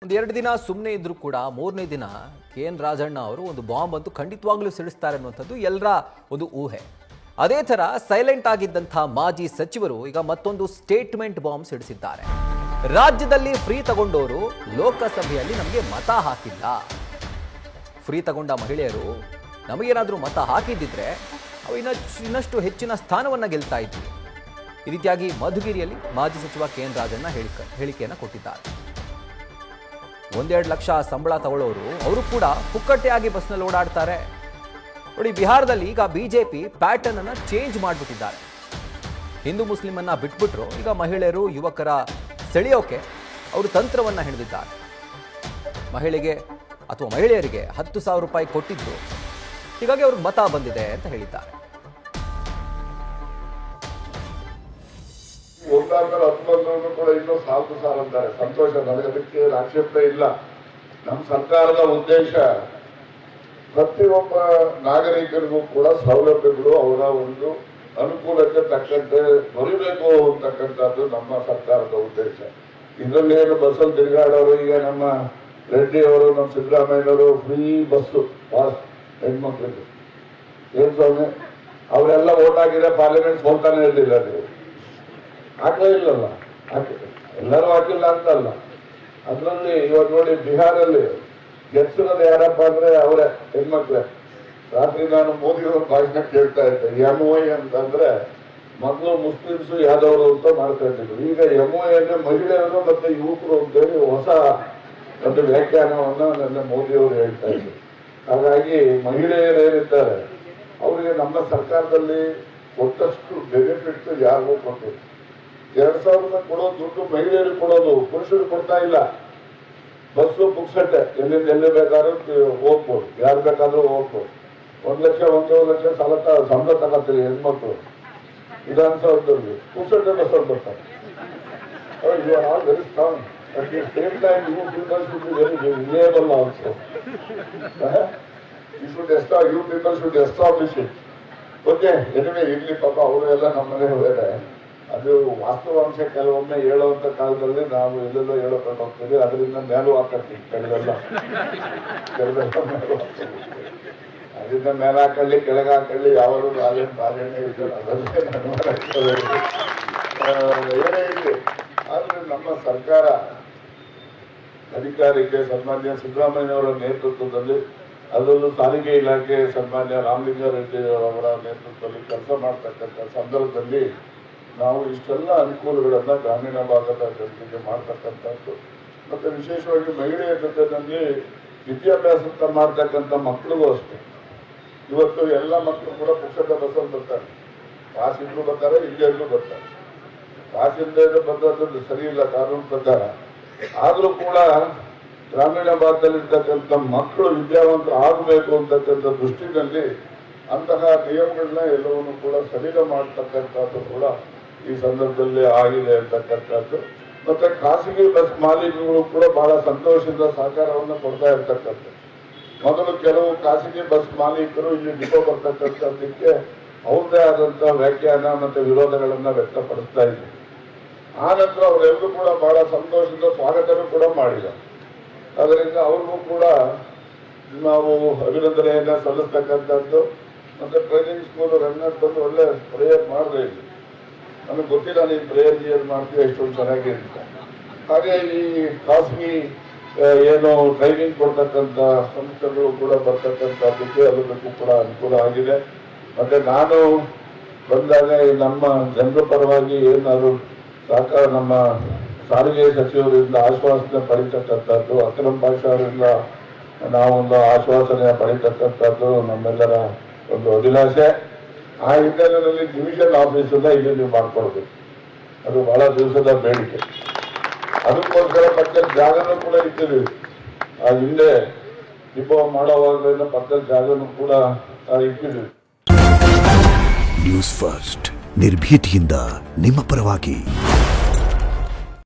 ಎರಡು ದಿನ ಸುಮ್ಮನೆ ಇದ್ರೂ ಕೂಡ ಮೂರನೇ ದಿನ ಕೆ.ಎನ್. ರಾಜಣ್ಣ ಅವರು ಒಂದು ಬಾಂಬ್ ಅಂತೂ ಖಂಡಿತವಾಗ್ಲೂ ಸಿಡಿಸ್ತಾರೆ ಅನ್ನುವಂಥದ್ದು ಎಲ್ಲರ ಒಂದು ಊಹೆ. ಅದೇ ಥರ ಸೈಲೆಂಟ್ ಆಗಿದ್ದಂಥ ಮಾಜಿ ಸಚಿವರು ಈಗ ಮತ್ತೊಂದು ಸ್ಟೇಟ್ಮೆಂಟ್ ಬಾಂಬ್ ಸಿಡಿಸಿದ್ದಾರೆ. ರಾಜ್ಯದಲ್ಲಿ ಫ್ರೀ ತಗೊಂಡವರು ಲೋಕಸಭೆಯಲ್ಲಿ ನಮಗೆ ಮತ ಹಾಕಿಲ್ಲ. ಫ್ರೀ ತಗೊಂಡ ಮಹಿಳೆಯರು ನಮಗೇನಾದರೂ ಮತ ಹಾಕಿದ್ದಿದ್ರೆ ಅವು ಇನ್ನಷ್ಟು ಹೆಚ್ಚಿನ ಸ್ಥಾನವನ್ನು ಗೆಲ್ತಾ ಇದ್ವಿ. ಈ ರೀತಿಯಾಗಿ ಮಧುಗಿರಿಯಲ್ಲಿ ಮಾಜಿ ಸಚಿವ ಕೆ.ಎನ್. ರಾಜಣ್ಣ ಹೇಳಿಕೆಯನ್ನು ಕೊಟ್ಟಿದ್ದಾರೆ. 1-2 ಲಕ್ಷ ಸಂಬಳ ತಗೊಳ್ಳೋರು ಅವರು ಕೂಡ ಪುಕ್ಕಟ್ಟೆಯಾಗಿ ಬಸ್ನಲ್ಲಿ ಓಡಾಡ್ತಾರೆ. ನೋಡಿ, ಬಿಹಾರದಲ್ಲಿ ಈಗ ಬಿಜೆಪಿ ಪ್ಯಾಟರ್ನ್ ಅನ್ನು ಚೇಂಜ್ ಮಾಡಿಬಿಟ್ಟಿದ್ದಾರೆ. ಹಿಂದೂ ಮುಸ್ಲಿಮನ್ನ ಬಿಟ್ಬಿಟ್ರು, ಈಗ ಮಹಿಳೆಯರು ಯುವಕರ ಸೆಳೆಯೋಕೆ ಅವರು ತಂತ್ರವನ್ನು ಹಿಡಿದಿದ್ದಾರೆ. ಮಹಿಳೆಗೆ ಅಥವಾ ಮಹಿಳೆಯರಿಗೆ 10,000 ರೂಪಾಯಿ ಕೊಟ್ಟಿದ್ರು, ಹೀಗಾಗಿ ಅವ್ರಿಗೆ ಮತ ಬಂದಿದೆ ಅಂತ ಹೇಳಿದ್ದಾರೆ. ಒಂದಾದ್ಮೇಲೆ 11 ಕೂಡ ಇನ್ನೂ ಸಾಕು ಅಂತಾರೆ. ಸಂತೋಷ, ನನಗೆ ಅದಕ್ಕೆ ಆಕ್ಷೇಪಣೆ ಇಲ್ಲ. ನಮ್ಮ ಸರ್ಕಾರದ ಉದ್ದೇಶ ಪ್ರತಿಯೊಬ್ಬ ನಾಗರಿಕರಿಗೂ ಕೂಡ ಸೌಲಭ್ಯಗಳು ಅವರ ಒಂದು ಅನುಕೂಲಕ್ಕೆ ತಕ್ಕಂತೆ ದೊರೆಯಬೇಕು ಅಂತಕ್ಕಂಥದ್ದು ನಮ್ಮ ಸರ್ಕಾರದ ಉದ್ದೇಶ. ಇದರಲ್ಲಿ ಏನು ಬಸ್ಸಲ್ಲಿ ತಿರುಗಾಡೋರು, ಈಗ ನಮ್ಮ ರೆಡ್ಡಿ ಅವರು, ನಮ್ಮ ಸಿದ್ದರಾಮಯ್ಯನವರು ಫ್ರೀ ಬಸ್ಸು ಪಾಸ್ ಹೆಣ್ಮಕ್ಳಿಗೆ ಏನ್ ಸ್ವಾಮಿ, ಅವರೆಲ್ಲ ಓಟ್ ಹಾಕಿದ್ರೆ ಪಾರ್ಲಿಮೆಂಟ್ ಸೋಲ್ತಾನೆ ಇರಲಿಲ್ಲ. ನೀವು ಹಾಕಲೇ ಇಲ್ಲಲ್ಲ, ಎಲ್ಲರೂ ಹಾಕಿಲ್ಲ ಅಂತಲ್ಲ. ಅದರಲ್ಲಿ ಇವಾಗ ನೋಡಿ, ಬಿಹಾರಲ್ಲಿ ಗೆಲ್ಸಿರೋದು ಯಾರಪ್ಪ ಅಂದ್ರೆ ಅವರೇ ಹೆಣ್ಮಕ್ಳೇ. ರಾತ್ರಿ ನಾನು ಮೋದಿಯವ್ರ ಭಾಷಣ ಕೇಳ್ತಾ ಇದ್ದೆ. MOI ಅಂತಂದ್ರೆ ಮೊದಲು ಮುಸ್ಲಿಮ್ಸು ಯಾದವರು ಅಂತ ಮಾಡ್ತಾ ಇದ್ರು. ಈಗ MOI ಅಂದ್ರೆ ಮಹಿಳೆಯರು ಮತ್ತೆ ಯುವಕರು ಅಂತೇಳಿ ಹೊಸ ಒಂದು ವ್ಯಾಖ್ಯಾನವನ್ನ ನನ್ನ ಮೋದಿಯವರು ಹೇಳ್ತಾ ಇದ್ರು. ಹಾಗಾಗಿ ಮಹಿಳೆಯರು ಏನಿದ್ದಾರೆ ಅವರಿಗೆ ನಮ್ಮ ಸರ್ಕಾರದಲ್ಲಿ ಕೊಟ್ಟಷ್ಟು ಬೆನಿಫಿಟ್ಸ್ ಯಾರಿಗೂ ಕೊಟ್ಟಿಲ್ಲ. 2,000 ಕೊಡೋದು ದುಡ್ಡು ಮಹಿಳೆಯರಿಗೆ ಕೊಡೋದು, ಪುರುಷರು ಕೊಡ್ತಾ ಇಲ್ಲ. ಬಸ್ಸು ಪುಕ್ಸಟ್ಟೆ, ಎಲ್ಲಿಂದ ಎಲ್ಲಿ ಬೇಕಾದ್ರೂ ಹೋಗ್ಬೋದು, ಯಾರು ಬೇಕಾದ್ರೂ ಹೋಗ್ಬೋದು. 1 ಲಕ್ಷ 1.5 ಲಕ್ಷ ಸಂಬಳ ತಗೋತೀರಿ ಹೆಣ್ಮಕ್ಳು ವಿಧಾನಸೌಧದಲ್ಲಿ, ಪುಕ್ಸಟ್ಟೆ ಬಸ್ಸಲ್ಲಿ ಬರ್ತಾರೆ. You are all very strong. At the same time you people should be very reliable also. You people should establish it. Okay, anyway ಇರ್ಲಿ, ಪಾಪ ಅವರು ಎಲ್ಲ ನಮ್ಮನೆ ಬೇರೆ. ಅದು ವಾಸ್ತವಾಂಶ ಕೆಲವೊಮ್ಮೆ ಹೇಳುವಂತ ಕಾಲದಲ್ಲಿ ನಾವು ಎಲ್ಲೆಲ್ಲೋ ಹೇಳೋಕೊಂಡು ಹೋಗ್ತೀವಿ. ಅದರಿಂದ ಮೇಲೂ ಹಾಕತ್ತೀವಿ, ಕೆಲವೆಲ್ಲ ಮೇಲೂ ಹಾಕ್ತೀವಿ. ಅದರಿಂದ ಮೇಲೆ ಹಾಕೊಳ್ಳಿ ಕೆಳಗೆ ಹಾಕೊಳ್ಳಿ, ಯಾವಾಗಲೂ ರಾಜಣ್ಣೆ ಇದ್ದಾರೆ. ಅದಲ್ಲೇ ಏನೇ ಇರಲಿ, ಆದ್ರೆ ನಮ್ಮ ಸರ್ಕಾರ ಅಧಿಕಾರಿಗೆ ಸನ್ಮಾನ್ಯ ಸಿದ್ದರಾಮಯ್ಯವರ ನೇತೃತ್ವದಲ್ಲಿ, ಅದರಲ್ಲೂ ಸಾರಿಗೆ ಇಲಾಖೆ ಸನ್ಮಾನ್ಯ ರಾಮಲಿಂಗಾರೆಡ್ಡಿ ಅವರ ನೇತೃತ್ವದಲ್ಲಿ ಕೆಲಸ ಮಾಡ್ತಕ್ಕಂಥ ಸಂದರ್ಭದಲ್ಲಿ ನಾವು ಇಷ್ಟೆಲ್ಲ ಅನುಕೂಲಗಳನ್ನ ಗ್ರಾಮೀಣ ಭಾಗದ ಜನತೆಗೆ ಮಾಡ್ತಕ್ಕಂಥದ್ದು. ಮತ್ತೆ ವಿಶೇಷವಾಗಿ ಮಹಿಳೆಯ ಜೊತೆಯಲ್ಲಿ ವಿದ್ಯಾಭ್ಯಾಸ ಮಾಡ್ತಕ್ಕಂಥ ಮಕ್ಕಳಿಗೂ ಅಷ್ಟೇ. ಇವತ್ತು ಎಲ್ಲ ಮಕ್ಕಳು ಕೂಡ ಪುಸ್ತಕ ಬಸ್ಸಲ್ಲಿ ಬರ್ತಾರೆ, ಕಾಸಿಂದಲೂ ಬರ್ತಾರೆ, ಇಲ್ಲಿಯಲ್ಲೂ ಬರ್ತಾರೆ. ಕಾಸಿಂದ ಬಂದದ್ದು ಸರಿ ಇಲ್ಲ ಕಾನೂನು ಪ್ರಕಾರ. ಆದರೂ ಕೂಡ ಗ್ರಾಮೀಣ ಭಾಗದಲ್ಲಿರ್ತಕ್ಕಂಥ ಮಕ್ಕಳು ವಿದ್ಯಾವಂತ ಆಗಬೇಕು ಅಂತಕ್ಕಂಥ ದೃಷ್ಟಿನಲ್ಲಿ ಅಂತಹ ನಿಯಮಗಳನ್ನ ಎಲ್ಲವನ್ನು ಕೂಡ ಸಡಿಲ ಮಾಡ್ತಕ್ಕಂಥದ್ದು ಕೂಡ ಈ ಸಂದರ್ಭದಲ್ಲಿ ಆಗಿದೆ ಅಂತಕ್ಕಂಥದ್ದು. ಮತ್ತೆ ಖಾಸಗಿ ಬಸ್ ಮಾಲೀಕರು ಕೂಡ ಬಹಳ ಸಂತೋಷದಿಂದ ಸಹಕಾರವನ್ನು ಕೊಡ್ತಾ ಇರ್ತಕ್ಕಂಥದ್ದು. ಮೊದಲು ಕೆಲವು ಖಾಸಗಿ ಬಸ್ ಮಾಲೀಕರು ಇಲ್ಲಿ ಡಿಪೋ ಬರ್ತಕ್ಕಂಥದ್ದಕ್ಕೆ ಅವ್ರದ್ದೇ ಆದಂತಹ ವ್ಯಾಖ್ಯಾನ ಮತ್ತೆ ವಿರೋಧಗಳನ್ನ ವ್ಯಕ್ತಪಡಿಸ್ತಾ ಇದ್ರು. ಆ ನಂತರ ಅವರೆಲ್ಲರೂ ಕೂಡ ಬಹಳ ಸಂತೋಷದಿಂದ ಸ್ವಾಗತನೂ ಕೂಡ ಮಾಡಿದ. ಅದರಿಂದ ಅವ್ರಿಗೂ ಕೂಡ ನಾವು ಅಭಿನಂದನೆಯನ್ನ ಸಲ್ಲಿಸ್ತಕ್ಕಂಥದ್ದು. ಮತ್ತೆ ಟ್ರೈನಿಂಗ್ ಸ್ಕೂಲ್ ರನ್ನರ್ ಬಂದು ಒಳ್ಳೆ ಪ್ರೇಯರ್ ಮಾಡಿದ್ರೆ ಇಲ್ಲಿ ನಮಗೆ ಗೊತ್ತಿಲ್ಲ, ನೀವು ಪ್ರೇಯರ್ ಗಿಯರ್ ಮಾಡ್ತೀವಿ ಎಷ್ಟೊಂದು ಚೆನ್ನಾಗಿರುತ್ತೆ. ಹಾಗೆ ಈ ಖಾಸಗಿ ಏನು ಟ್ರೈನಿಂಗ್ ಕೊಡ್ತಕ್ಕಂಥ ಸಂಸ್ಥೆಗಳು ಕೂಡ ಬರ್ತಕ್ಕಂಥದ್ದಕ್ಕೆ ಅದಕ್ಕೂ ಕೂಡ ಅನುಕೂಲ ಆಗಿದೆ. ಮತ್ತೆ ನಾನು ಬಂದಾಗ ನಮ್ಮ ಜನರ ಪರವಾಗಿ ಏನಾದ್ರು ಸಹಕಾರ ನಮ್ಮ ಸಾರಿಗೆ ಸಚಿವರಿಂದ ಆಶ್ವಾಸನೆ ಪಡಿತಕ್ಕಂಥದ್ದು, ಅಕ್ರಮ್ ಭಾಷಾ ಅವರಿಂದ ನಾವೊಂದು ಆಶ್ವಾಸನೆ ಪಡಿತಕ್ಕಂಥದ್ದು ನಮ್ಮೆಲ್ಲರ ಒಂದು ಅಭಿಲಾಷೆ. ಆ ಹಿನ್ನೆಲೆಯಲ್ಲಿ ಡಿವಿಷನ್ ಆಫೀಸನ್ನ ಇಲ್ಲಿ ನೀವು ಮಾಡ್ಕೊಡ್ಬೇಕು, ಅದು ಬಹಳ ದಿವಸದ ಬೇಡಿಕೆ. ಅದಕ್ಕೋಸ್ಕರ ಪಕ್ಕದ ಜಾಗನೂ ಕೂಡ ಇಟ್ಟಿದ್ದೀವಿ. ಆ ಹಿಂದೆ ಡಿಪೋ ಮಾಡೋವಾಗಲಿಂದ ಪಕ್ಕದ ಜಾಗನೂ ಕೂಡ ಇಟ್ಟಿದ್ದೀವಿ. ನ್ಯೂಸ್ ಫಸ್ಟ್, ನಿರ್ಭೀತಿಯಿಂದ ನಿಮ್ಮ ಪರವಾಗಿ.